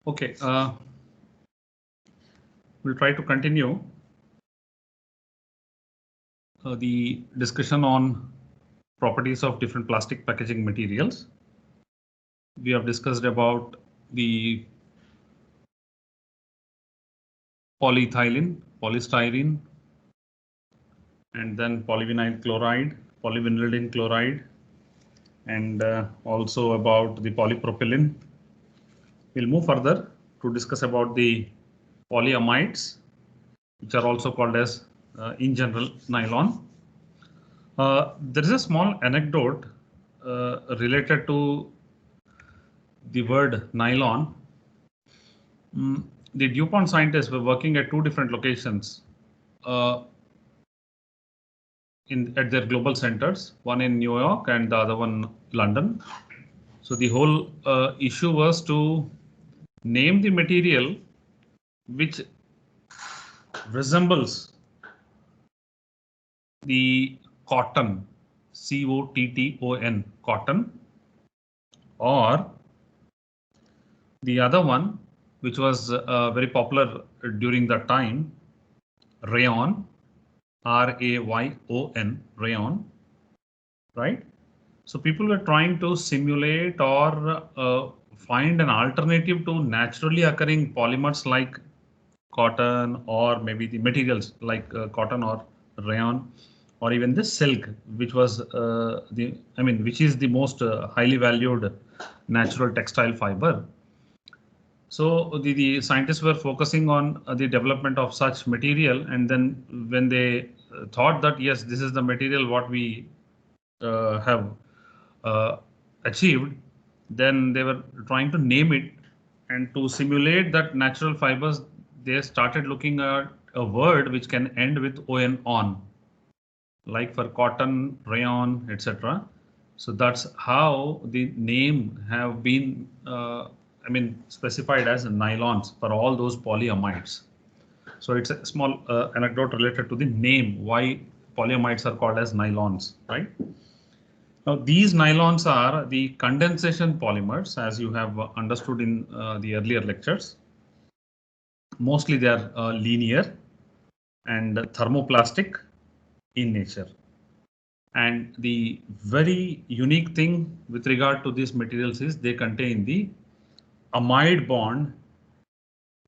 Okay, we'll try to continue the discussion on properties of different plastic packaging materials. We have discussed about the polyethylene, polystyrene, and then polyvinyl chloride, polyvinylidene chloride, and also about the polypropylene. We'll move further to discuss about the polyamides, which are also called as, in general, nylon. There is a small anecdote related to the word nylon. The DuPont scientists were working at two different locations at their global centers, one in New York and the other one London. So the whole issue was to name the material which resembles the cotton, C-O-T-T-O-N, cotton, or the other one, which was very popular during that time, rayon, R-A-Y-O-N, rayon, right? So people were trying to simulate or find an alternative to naturally occurring polymers like cotton, or maybe the materials like cotton or rayon, or even the silk, which was which is the most highly valued natural textile fiber. So the scientists were focusing on the development of such material, and then when they thought that yes, this is the material what we have achieved, then they were trying to name it, and to simulate that natural fibers, they started looking at a word which can end with on, like for cotton, rayon, etc. So that's how the name have been specified as nylons for all those polyamides. So it's a small anecdote related to the name, why polyamides are called as nylons, right? Now, these nylons are the condensation polymers, as you have understood in the earlier lectures. Mostly they are linear and thermoplastic in nature. And the very unique thing with regard to these materials is they contain the amide bond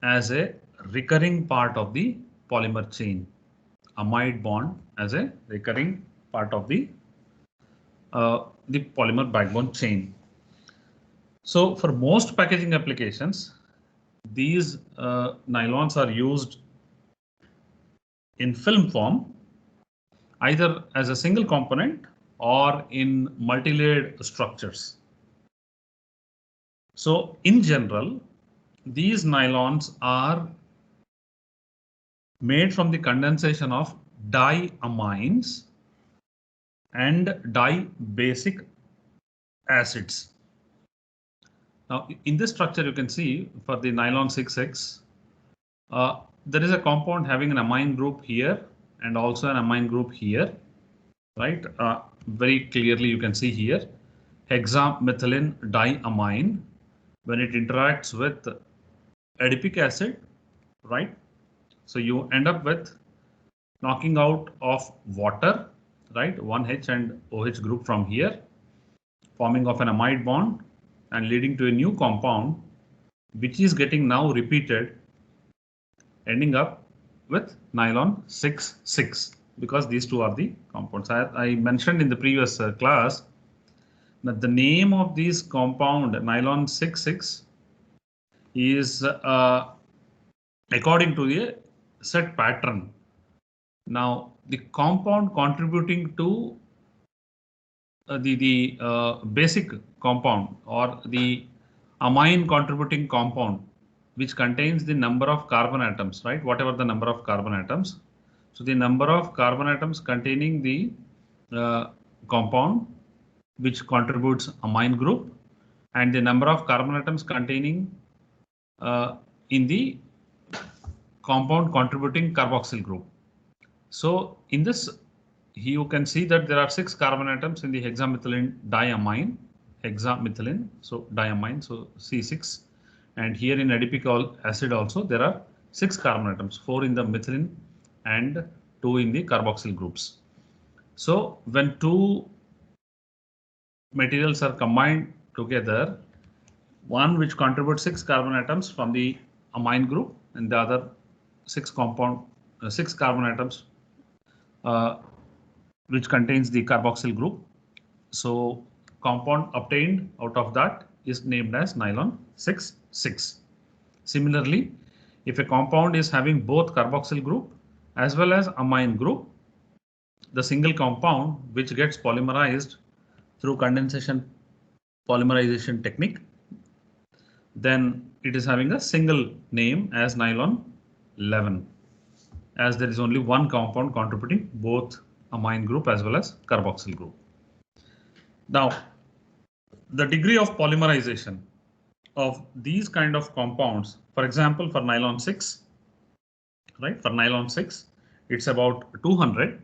as a recurring part of the polymer chain. Amide bond as a recurring part of the polymer backbone chain. So for most packaging applications, these nylons are used in film form, either as a single component or in multi-layered structures. So in general, these nylons are made from the condensation of diamines and dibasic acids. Now, in this structure, you can see for the nylon 6X, there is a compound having an amine group here and also an amine group here, right? Very clearly, you can see here, hexamethylene diamine, when it interacts with adipic acid, right? So you end up with knocking out of water, right? 1H and OH group from here, forming of an amide bond and leading to a new compound, which is getting now repeated, ending up with nylon 6,6, because these two are the compounds. I mentioned in the previous class that the name of this compound, nylon 6,6, is according to the set pattern. Now, the compound contributing to the basic compound, or the amine contributing compound, which contains the number of carbon atoms, right? Whatever the number of carbon atoms. So the number of carbon atoms containing the compound which contributes amine group, and the number of carbon atoms containing in the compound contributing carboxyl group. So in this, you can see that there are 6 carbon atoms in the hexamethylene diamine, hexamethylene, so diamine, so C6. And here in adipic acid also there are 6 carbon atoms, 4 in the methylene and 2 in the carboxyl groups. So when two materials are combined together, one which contributes 6 carbon atoms from the amine group and the other 6 carbon atoms which contains the carboxyl group. So compound obtained out of that is named as nylon 6,6. Similarly, if a compound is having both carboxyl group as well as amine group, the single compound which gets polymerized through condensation polymerization technique, then it is having a single name as nylon 11, as there is only one compound contributing both amine group as well as carboxyl group. Now, the degree of polymerization of these kind of compounds, for example, for nylon 6, right? For nylon 6, it's about 200.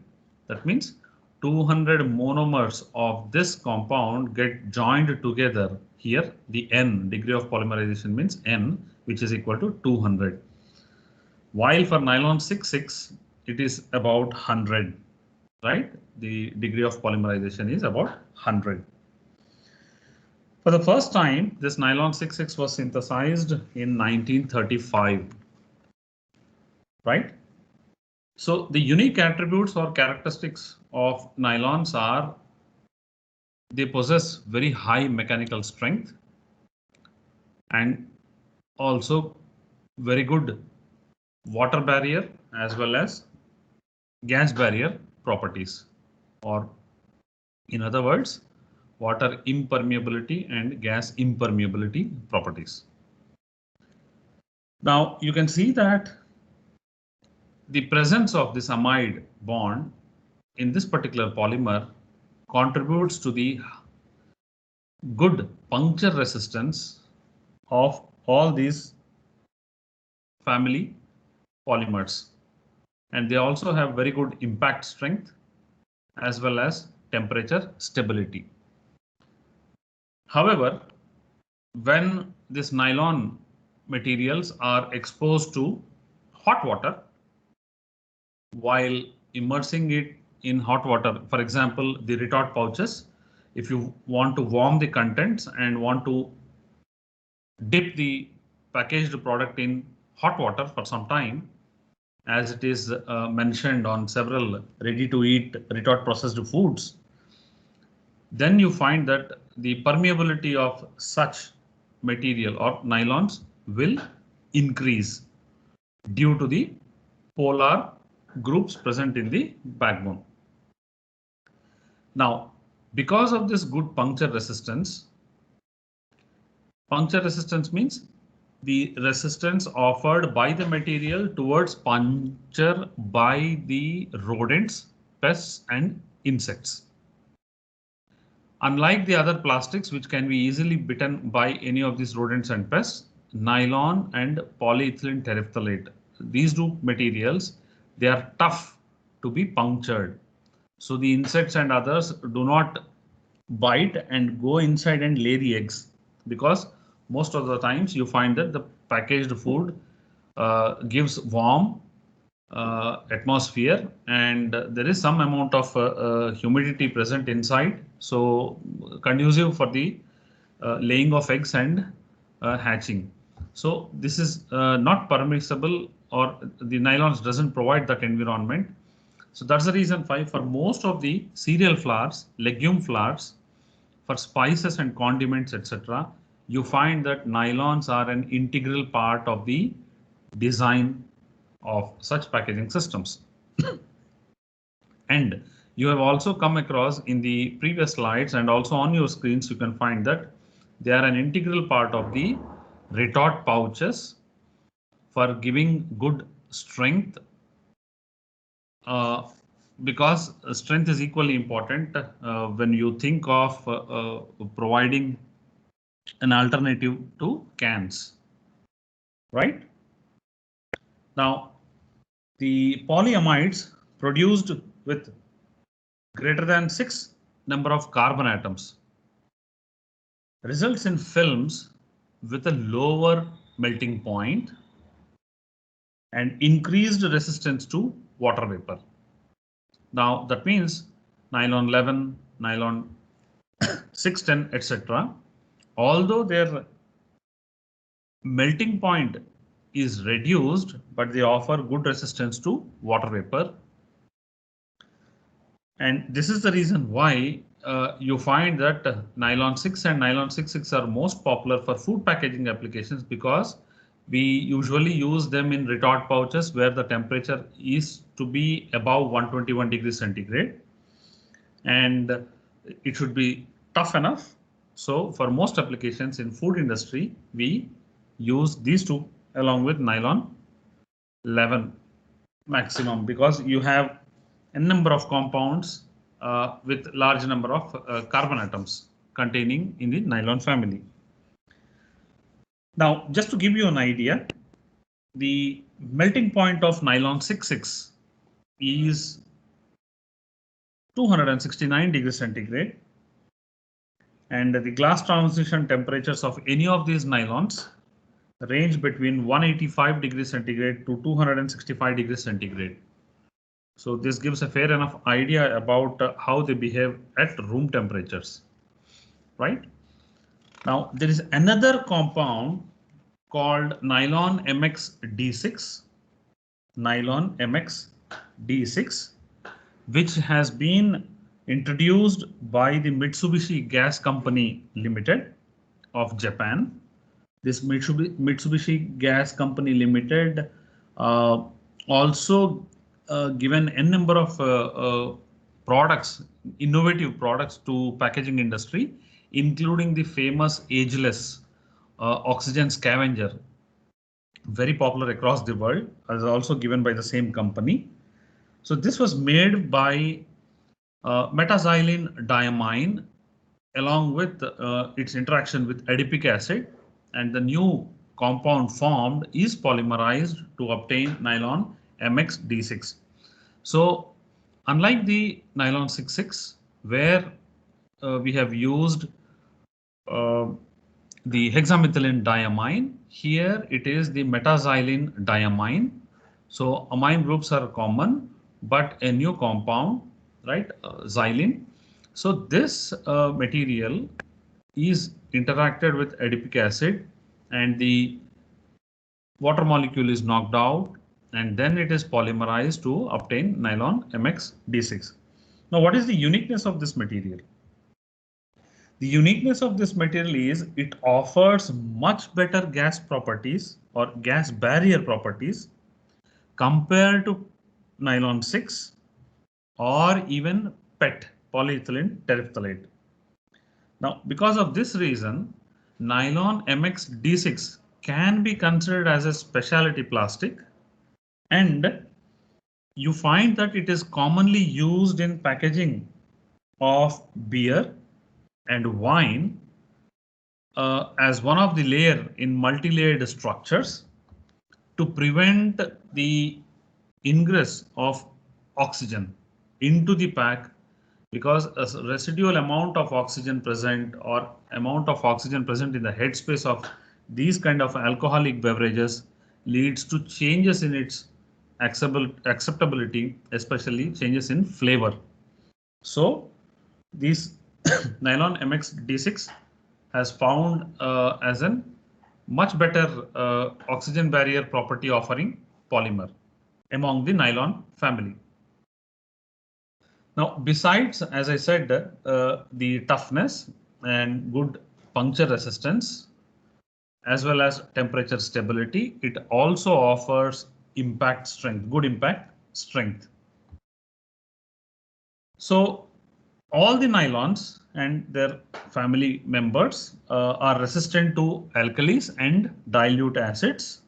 That means 200 monomers of this compound get joined together. Here, the N, degree of polymerization means N, which is equal to 200. While for nylon 6,6, it is about 100, right? The degree of polymerization is about 100. For the first time, this nylon 6,6 was synthesized in 1935, right? So the unique attributes or characteristics of nylons are they possess very high mechanical strength and also very good water barrier as well as gas barrier properties, or in other words, water impermeability and gas impermeability properties. Now you can see that the presence of this amide bond in this particular polymer contributes to the good puncture resistance of all these family polymers, and they also have very good impact strength as well as temperature stability. However, when this nylon materials are exposed to hot water while immersing it in hot water, for example, the retort pouches, if you want to warm the contents and want to dip the packaged product in hot water for some time, as it is mentioned on several ready-to-eat retort processed foods, then you find that the permeability of such material or nylons will increase due to the polar groups present in the backbone. Now, because of this good puncture resistance means the resistance offered by the material towards puncture by the rodents, pests, and insects. Unlike the other plastics, which can be easily bitten by any of these rodents and pests, nylon and polyethylene terephthalate, these two materials, they are tough to be punctured. So the insects and others do not bite and go inside and lay the eggs, because most of the times you find that the packaged food gives warm atmosphere and there is some amount of humidity present inside, so conducive for the laying of eggs and hatching. So this is not permissible, or the nylons doesn't provide that environment. So that's the reason why for most of the cereal flours, legume flours, for spices and condiments, etc., you find that nylons are an integral part of the design of such packaging systems. And you have also come across in the previous slides and also on your screens, you can find that they are an integral part of the retort pouches for giving good strength, because strength is equally important when you think of providing an alternative to cans, right? Now, the polyamides produced with greater than 6 number of carbon atoms results in films with a lower melting point and increased resistance to water vapor. Now that means nylon 11, nylon 610, etc. Although their melting point is reduced, but they offer good resistance to water vapor. And this is the reason why you find that nylon 6 and nylon 66 are most popular for food packaging applications, because we usually use them in retort pouches where the temperature is to be above 121 degrees centigrade. And it should be tough enough. So for most applications in food industry, we use these two along with nylon 11 maximum, because you have a number of compounds with large number of carbon atoms containing in the nylon family. Now, just to give you an idea, the melting point of nylon 66 is 269 degrees centigrade, and the glass transition temperatures of any of these nylons range between 185 degrees centigrade to 265 degrees centigrade. So this gives a fair enough idea about how they behave at room temperatures, right? Now there is another compound called nylon MXD6, nylon MXD6, which has been introduced by the Mitsubishi Gas Company Limited of Japan. This Mitsubishi Gas Company Limited also given a number of products, innovative products to packaging industry, including the famous ageless oxygen scavenger, very popular across the world, as also given by the same company. So this was made by metaxylene diamine along with its interaction with adipic acid, and the new compound formed is polymerized to obtain nylon MXD6. So unlike the nylon 66, where we have used the hexamethylene diamine, here it is the metaxylene diamine. So amine groups are common, but a new compound, right, xylene. So this material is interacted with adipic acid, and the water molecule is knocked out, and then it is polymerized to obtain nylon MXD6. Now, what is the uniqueness of this material? The uniqueness of this material is it offers much better gas properties or gas barrier properties compared to nylon 6 or even PET, polyethylene terephthalate. Now, because of this reason, nylon MXD6 can be considered as a specialty plastic, and you find that it is commonly used in packaging of beer and wine as one of the layer in multi-layered structures to prevent the ingress of oxygen into the pack, because a residual amount of oxygen present or amount of oxygen present in the headspace of these kind of alcoholic beverages leads to changes in its acceptability, especially changes in flavor. So these nylon MXD6 has found as a much better oxygen barrier property offering polymer among the nylon family. Now, besides, as I said, the toughness and good puncture resistance, as well as temperature stability, it also offers impact strength, good impact strength. So all the nylons and their family members are resistant to alkalis and dilute acids.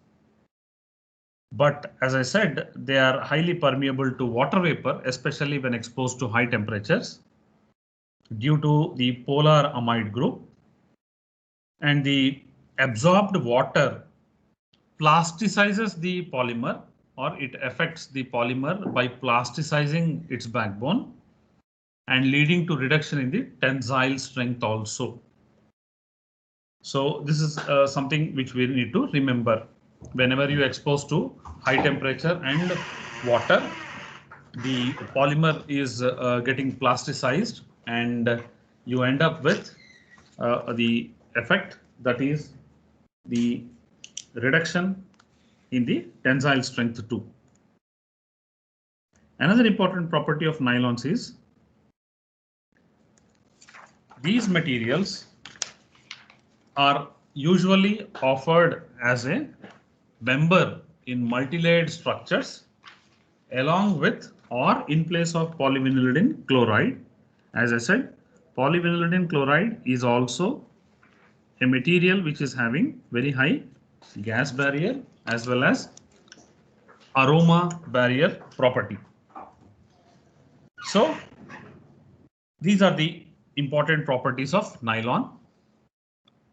But as I said, they are highly permeable to water vapor, especially when exposed to high temperatures due to the polar amide group. And the absorbed water plasticizes the polymer, or it affects the polymer by plasticizing its backbone and leading to reduction in the tensile strength also. So this is something which we need to remember. Whenever you expose to high temperature and water, the polymer is getting plasticized, and you end up with the effect, that is the reduction in the tensile strength too. Another important property of nylons is these materials are usually offered as a member in multi-layered structures along with or in place of polyvinylidene chloride. As I said, polyvinylidene chloride is also a material which is having very high gas barrier as well as aroma barrier property. So these are the important properties of nylon.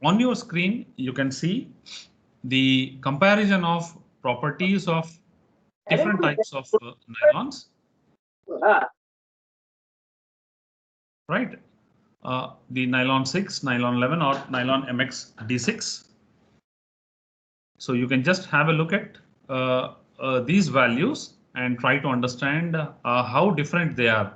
On your screen, you can see the comparison of properties of different types of nylons. Right? The nylon 6, nylon 11 or nylon MX D6. So you can just have a look at these values and try to understand how different they are.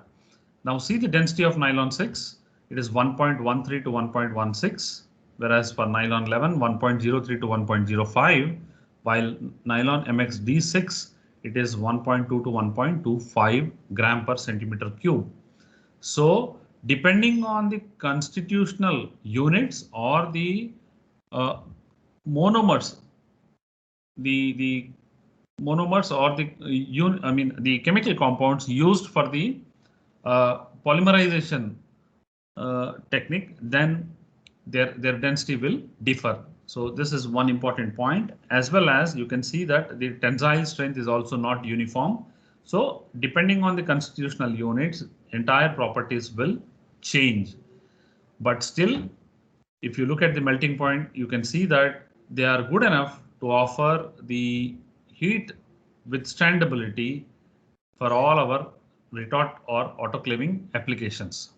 Now see the density of nylon 6, it is 1.13 to 1.16, whereas for nylon 11, 1.03 to 1.05, while nylon MX D6, it is 1.2 to 1.25 gram per centimeter cube. So depending on the constitutional units or the monomers, the monomers or the chemical compounds used for the polymerization technique, then their density will differ. So this is one important point, as well as you can see that the tensile strength is also not uniform. So depending on the constitutional units, entire properties will change. But still, if you look at the melting point, you can see that they are good enough to offer the heat withstandability for all our retort or autoclaving applications.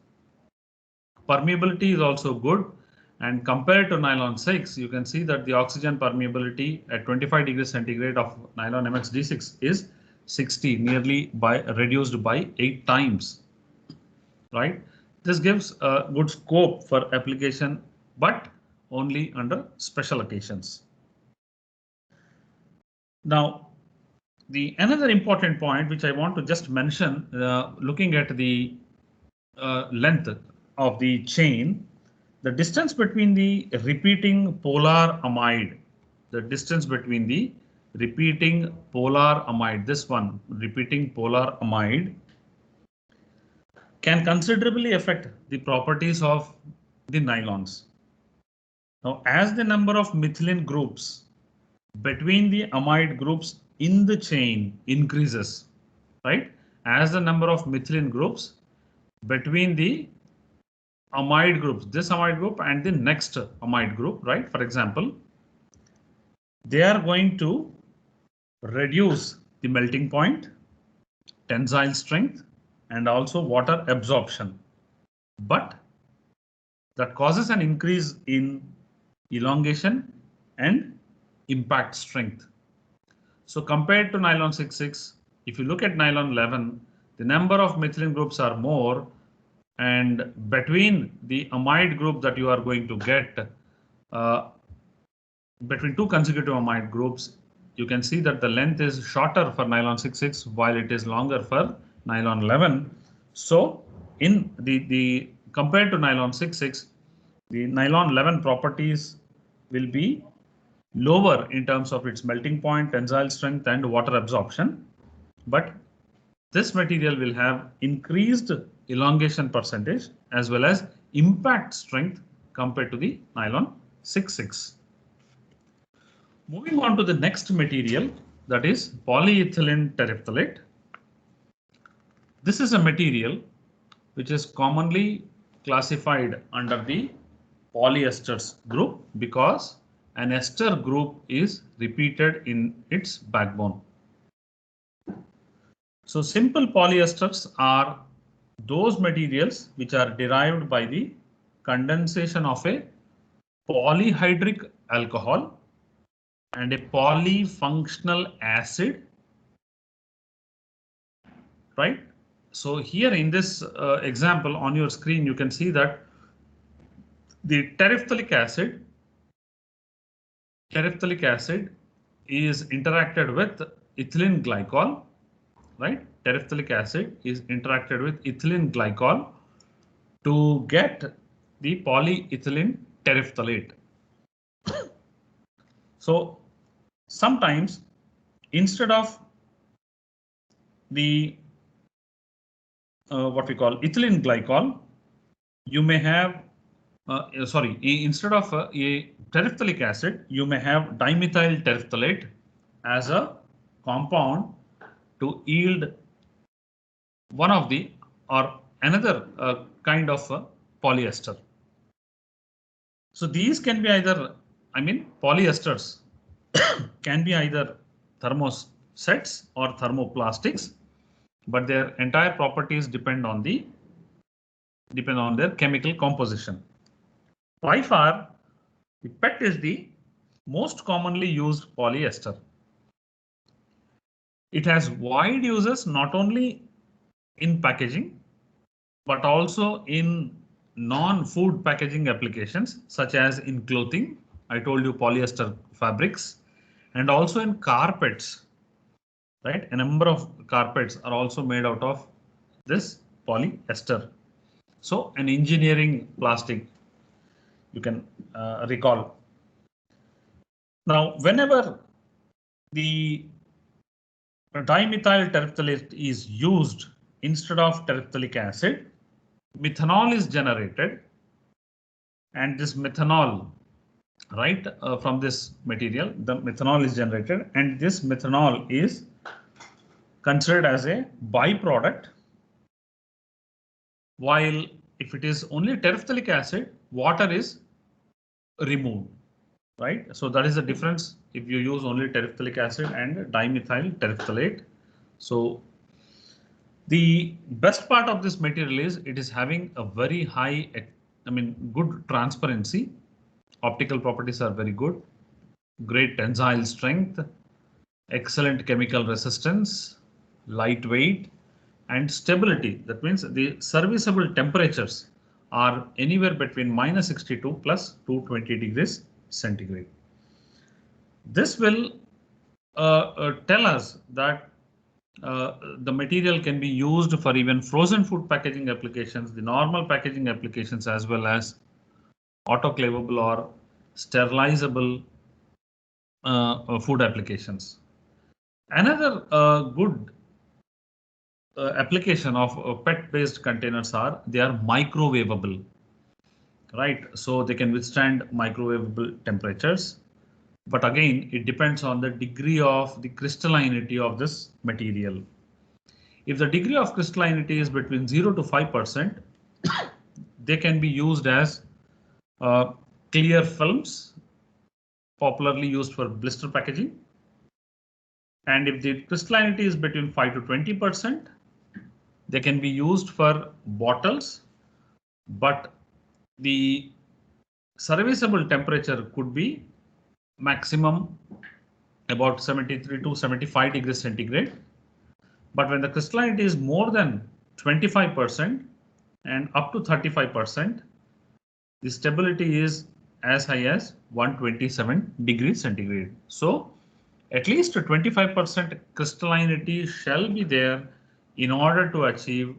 Permeability is also good, and compared to nylon 6, you can see that the oxygen permeability at 25 degrees centigrade of nylon MX D6 is 60, nearly reduced by 8 times. Right? This gives a good scope for application, but only under special occasions. Now, another important point which I want to just mention, looking at the length of the chain, the distance between the repeating polar amide, this one, repeating polar amide, can considerably affect the properties of the nylons. Now, as the number of methylene groups between the amide groups in the chain increases, right? As the number of methylene groups between the amide groups, this amide group and the next amide group, right? For example, they are going to reduce the melting point, tensile strength, and also water absorption. But that causes an increase in elongation and impact strength. So compared to nylon 6,6, if you look at nylon 11, the number of methylene groups are more, and between the amide group that you are going to get between two consecutive amide groups, you can see that the length is shorter for nylon 6,6 while it is longer for nylon 11. So in the compared to nylon 6,6, the nylon 11 properties will be lower in terms of its melting point, tensile strength, and water absorption. But this material will have increased elongation percentage as well as impact strength compared to the nylon 6,6. Moving on to the next material, that is polyethylene terephthalate. This is a material which is commonly classified under the polyesters group because an ester group is repeated in its backbone. So simple polyesters are those materials which are derived by the condensation of a polyhydric alcohol and a polyfunctional acid, right? So here in this example on your screen, you can see that the terephthalic acid is interacted with ethylene glycol, right? Terephthalic acid is interacted with ethylene glycol to get the polyethylene terephthalate. So sometimes instead of the what we call ethylene glycol, you may have instead of a terephthalic acid, you may have dimethyl terephthalate as a compound to yield one of the or another kind of polyester. So these can be either, polyesters can be either thermosets or thermoplastics, but their entire properties depend on their chemical composition. By far, the PET is the most commonly used polyester. It has wide uses not only in packaging, but also in non-food packaging applications, such as in clothing. I told you polyester fabrics, and also in carpets, right? A number of carpets are also made out of this polyester. So an engineering plastic, you can recall. Now, whenever the dimethyl terephthalate is used instead of terephthalic acid, methanol is generated, and this methanol, right, from this material, the methanol is generated, and this methanol is considered as a byproduct, while if it is only terephthalic acid, water is removed, right? So that is the difference if you use only terephthalic acid and dimethyl terephthalate. So the best part of this material is it is having a very high, good transparency. Optical properties are very good, great tensile strength, excellent chemical resistance, lightweight, and stability. That means the serviceable temperatures are anywhere between -62 plus 220 degrees centigrade. This will tell us that the material can be used for even frozen food packaging applications, the normal packaging applications, as well as autoclavable or sterilizable food applications. Another good application of PET-based containers are they are microwavable, right? So they can withstand microwavable temperatures. But again, it depends on the degree of the crystallinity of this material. If the degree of crystallinity is between 0 to 5%, they can be used as clear films, popularly used for blister packaging. And if the crystallinity is between 5 to 20%, they can be used for bottles, but the serviceable temperature could be maximum about 73 to 75 degrees centigrade. But when the crystallinity is more than 25% and up to 35%, the stability is as high as 127 degrees centigrade. So at least 25% crystallinity shall be there in order to achieve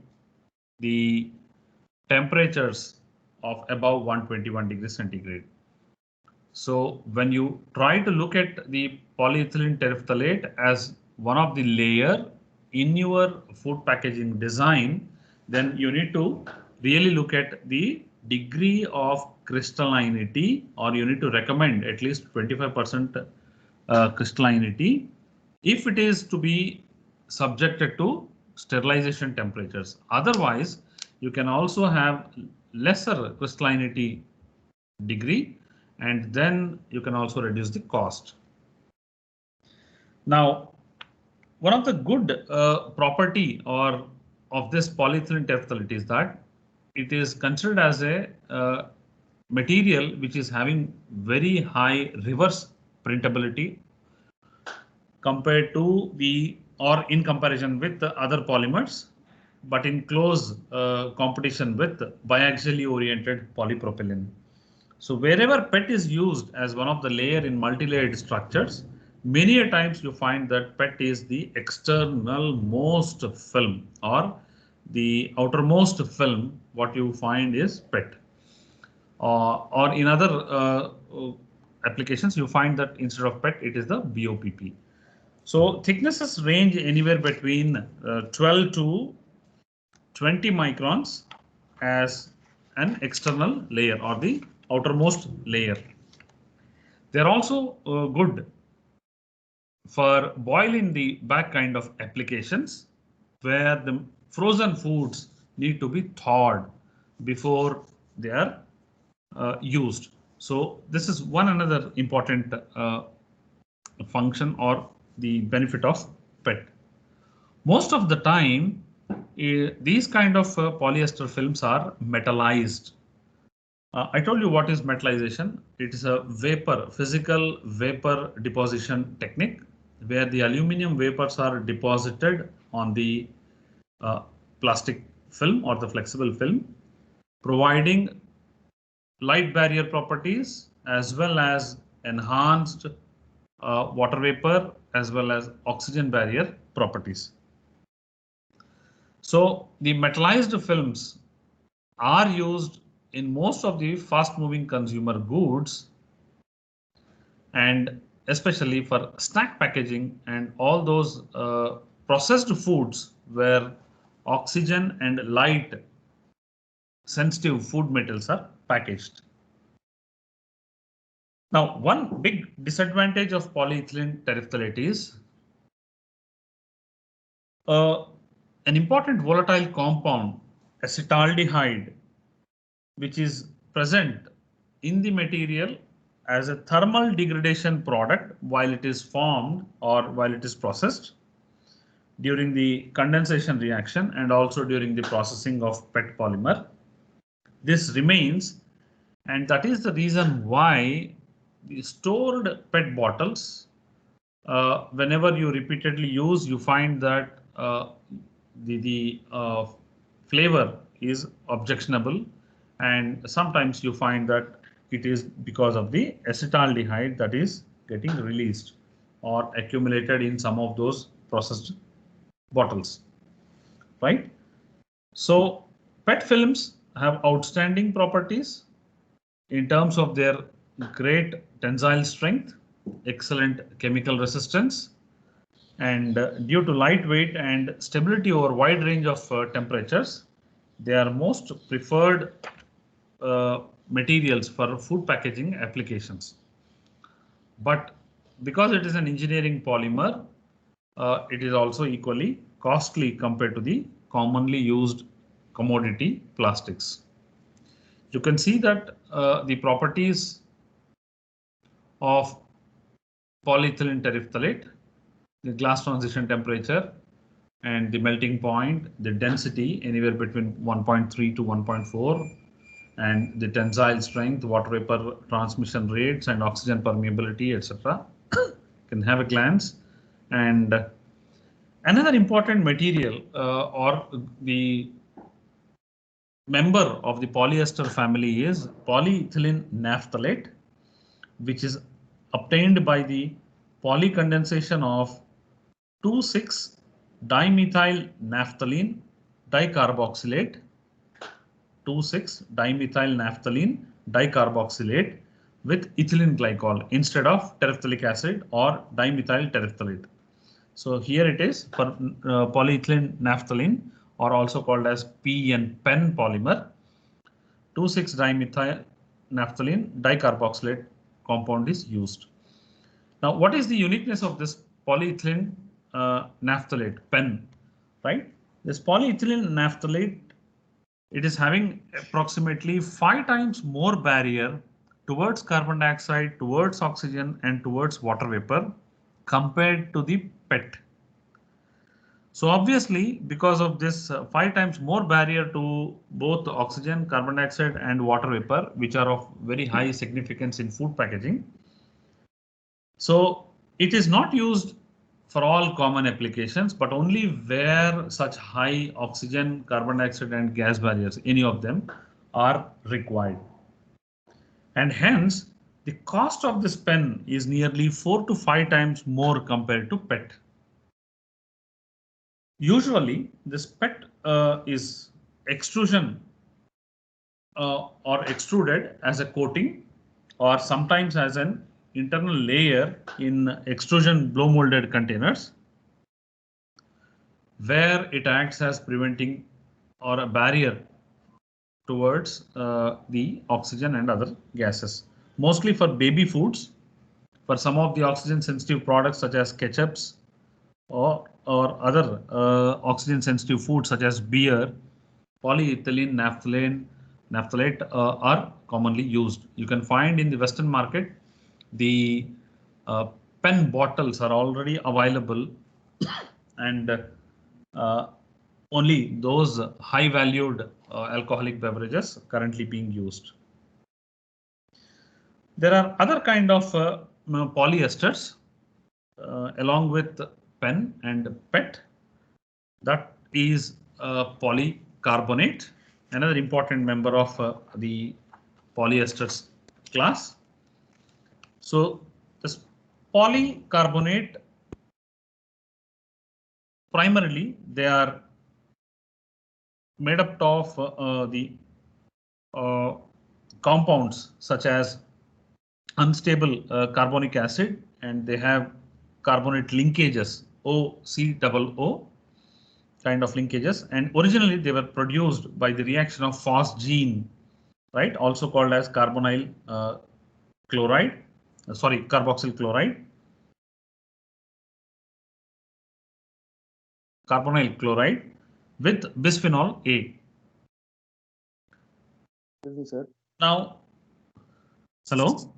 the temperatures of above 121 degrees centigrade. So when you try to look at the polyethylene terephthalate as one of the layer in your food packaging design, then you need to really look at the degree of crystallinity, or you need to recommend at least 25% crystallinity if it is to be subjected to sterilization temperatures. Otherwise, you can also have lesser crystallinity degree, and then you can also reduce the cost. Now, one of the good property or of this polyethylene terephthalate is that it is considered as a material which is having very high reverse printability compared to the or in comparison with the other polymers, but in close competition with biaxially oriented polypropylene. So wherever PET is used as one of the layer in multi-layered structures, many a times you find that PET is the external most film or the outermost film. What you find is PET. Or in other applications, you find that instead of PET, it is the BOPP. So thicknesses range anywhere between 12 to 20 microns as an external layer or the outermost layer. They're also good for boil in the back kind of applications where the frozen foods need to be thawed before they are used. So this is one another important function or the benefit of PET. Most of the time, these kind of polyester films are metallized. I told you what is metallization. It is a physical vapor deposition technique where the aluminum vapors are deposited on the uh, plastic film or the flexible film, providing light barrier properties as well as enhanced water vapor as well as oxygen barrier properties. So the metallized films are used in most of the fast moving consumer goods and especially for snack packaging and all those processed foods where oxygen and light sensitive food metals are packaged. Now, one big disadvantage of polyethylene terephthalate is an important volatile compound, acetaldehyde, which is present in the material as a thermal degradation product while it is formed or while it is processed during the condensation reaction and also during the processing of PET polymer. This remains, and that is the reason why the stored PET bottles, whenever you repeatedly use, you find that the flavor is objectionable, and sometimes you find that it is because of the acetaldehyde that is getting released or accumulated in some of those processed bottles, right? So PET films have outstanding properties in terms of their great tensile strength, excellent chemical resistance, and due to lightweight and stability over wide range of temperatures, they are most preferred materials for food packaging applications. But because it is an engineering polymer, it is also equally costly compared to the commonly used commodity plastics. You can see that the properties of polyethylene terephthalate, the glass transition temperature and the melting point, the density anywhere between 1.3 to 1.4, and the tensile strength, water vapor transmission rates, and oxygen permeability, etc. Can have a glance. And another important material or the member of the polyester family is polyethylene naphthalate, which is obtained by the polycondensation of 2,6-dimethyl naphthalene dicarboxylate, 2,6-dimethyl naphthalene dicarboxylate with ethylene glycol instead of terephthalic acid or dimethyl terephthalate. So here it is for polyethylene naphthalene, or also called as PN polymer. 2,6-dimethyl naphthalene dicarboxylate compound is used. Now, what is the uniqueness of this polyethylene naphthalate PEN, right? This polyethylene naphthalate, it is having approximately 5 times more barrier towards carbon dioxide, towards oxygen, and towards water vapor compared to the PET. So obviously, because of this 5 times more barrier to both oxygen, carbon dioxide and water vapor, which are of very high significance in food packaging. So it is not used for all common applications, but only where such high oxygen, carbon dioxide and gas barriers, any of them, are required. And hence, the cost of this pen is nearly 4 to 5 times more compared to PET. Usually, this PET is extrusion or extruded as a coating or sometimes as an internal layer in extrusion blow molded containers where it acts as preventing or a barrier towards the oxygen and other gases. Mostly for baby foods, for some of the oxygen sensitive products such as ketchups or other oxygen sensitive foods such as beer, polyethylene naphthalate are commonly used. You can find in the Western market the pen bottles are already available and only those high valued alcoholic beverages currently being used. There are other kind of polyesters along with pen and PET. That is polycarbonate, another important member of the polyesters class. So this polycarbonate, primarily they are made up of the compounds such as unstable carbonic acid, and they have carbonate linkages, OCOO kind of linkages, and originally they were produced by the reaction of phosgene, right, also called as carbonyl chloride, carboxyl chloride, carbonyl chloride with bisphenol A. Sir. Now, hello.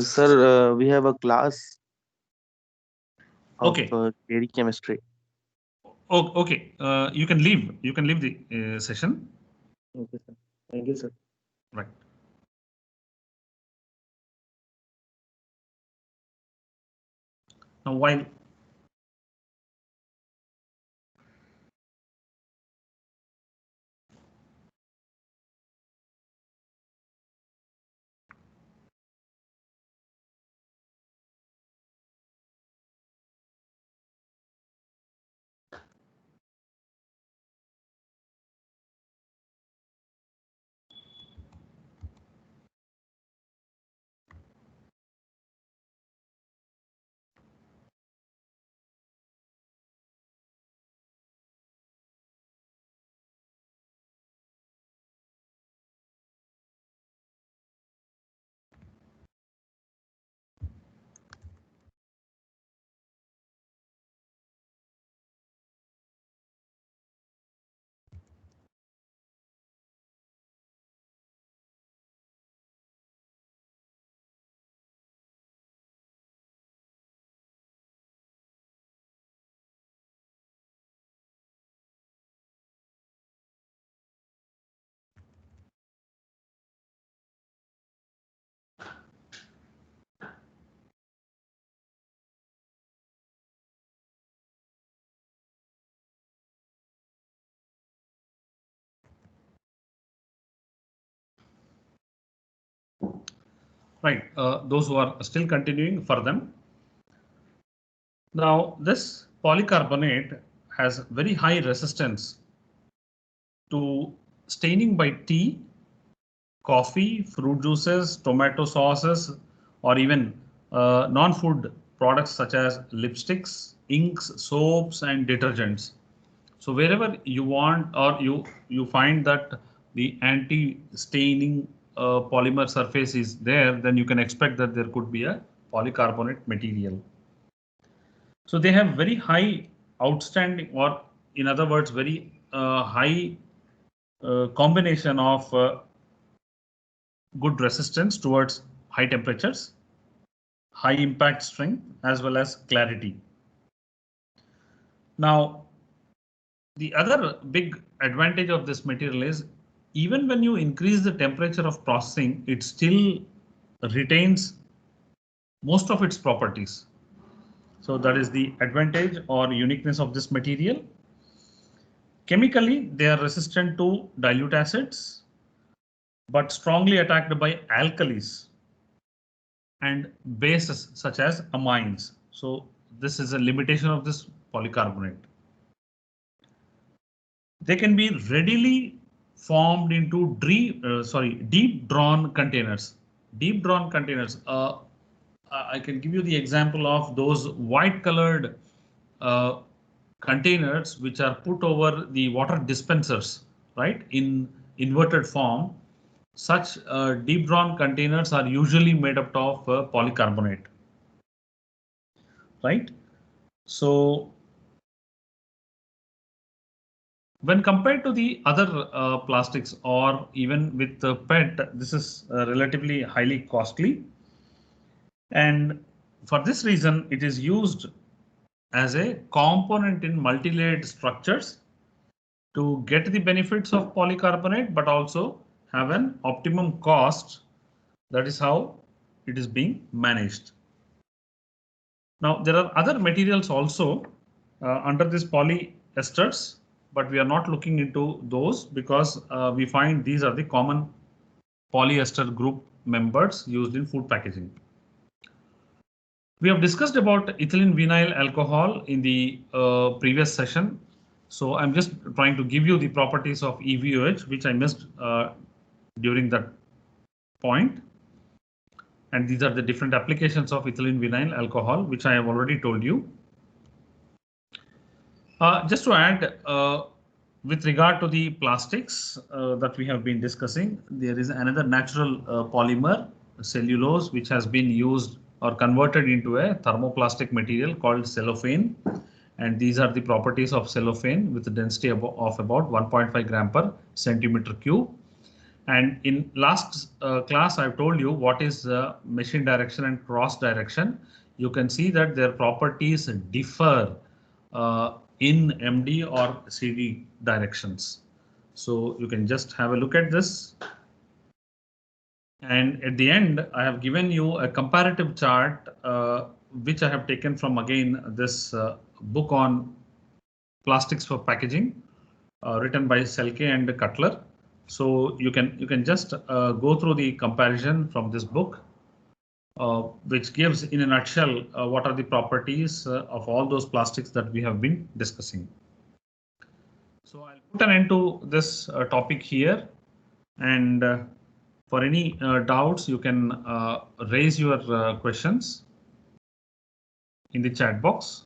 Sir, we have a class of Okay. theory chemistry. Oh, okay. You can leave. You can leave the session. Okay, sir. Thank you, sir. Right. Now, while right, those who are still continuing for them. Now, this polycarbonate has very high resistance to staining by tea, coffee, fruit juices, tomato sauces, or even non-food products such as lipsticks, inks, soaps, and detergents. So wherever you want or you find that the anti-staining polymer surface is there, then you can expect that there could be a polycarbonate material. So they have very high outstanding, or in other words, very high combination of good resistance towards high temperatures, high impact strength, as well as clarity. Now, The other big advantage of this material is even when you increase the temperature of processing, it still retains most of its properties. So that is the advantage or uniqueness of this material. Chemically, they are resistant to dilute acids, but strongly attacked by alkalis and bases such as amines. So this is a limitation of this polycarbonate. They can be readily formed into deep drawn containers. Deep drawn containers. I can give you the example of those white colored containers which are put over the water dispensers, right, in inverted form. Such deep drawn containers are usually made up of polycarbonate, right? So when compared to the other plastics or even with the PET, this is relatively highly costly. And for this reason, it is used as a component in multi-layered structures to get the benefits of polycarbonate, but also have an optimum cost. That is how it is being managed. Now, there are other materials also under this polyesters, but we are not looking into those because we find these are the common polyester group members used in food packaging. We have discussed about ethylene vinyl alcohol in the previous session. So I'm just trying to give you the properties of EVOH, which I missed during that point. And these are the different applications of ethylene vinyl alcohol, which I have already told you. Just to add, with regard to the plastics that we have been discussing, there is another natural polymer, cellulose, which has been used or converted into a thermoplastic material called cellophane. And these are the properties of cellophane with a density of about 1.5 gram per centimeter cube. And in last class, I've told you what is machine direction and cross direction. You can see that their properties differ in MD or CD directions. So you can just have a look at this. And at the end, I have given you a comparative chart, which I have taken from again this book on plastics for packaging, written by Selke and Cutler. So you can just go through the comparison from this book, which gives in a nutshell what are the properties of all those plastics that we have been discussing. So I'll put an end to this topic here, and for any doubts, you can raise your questions in the chat box.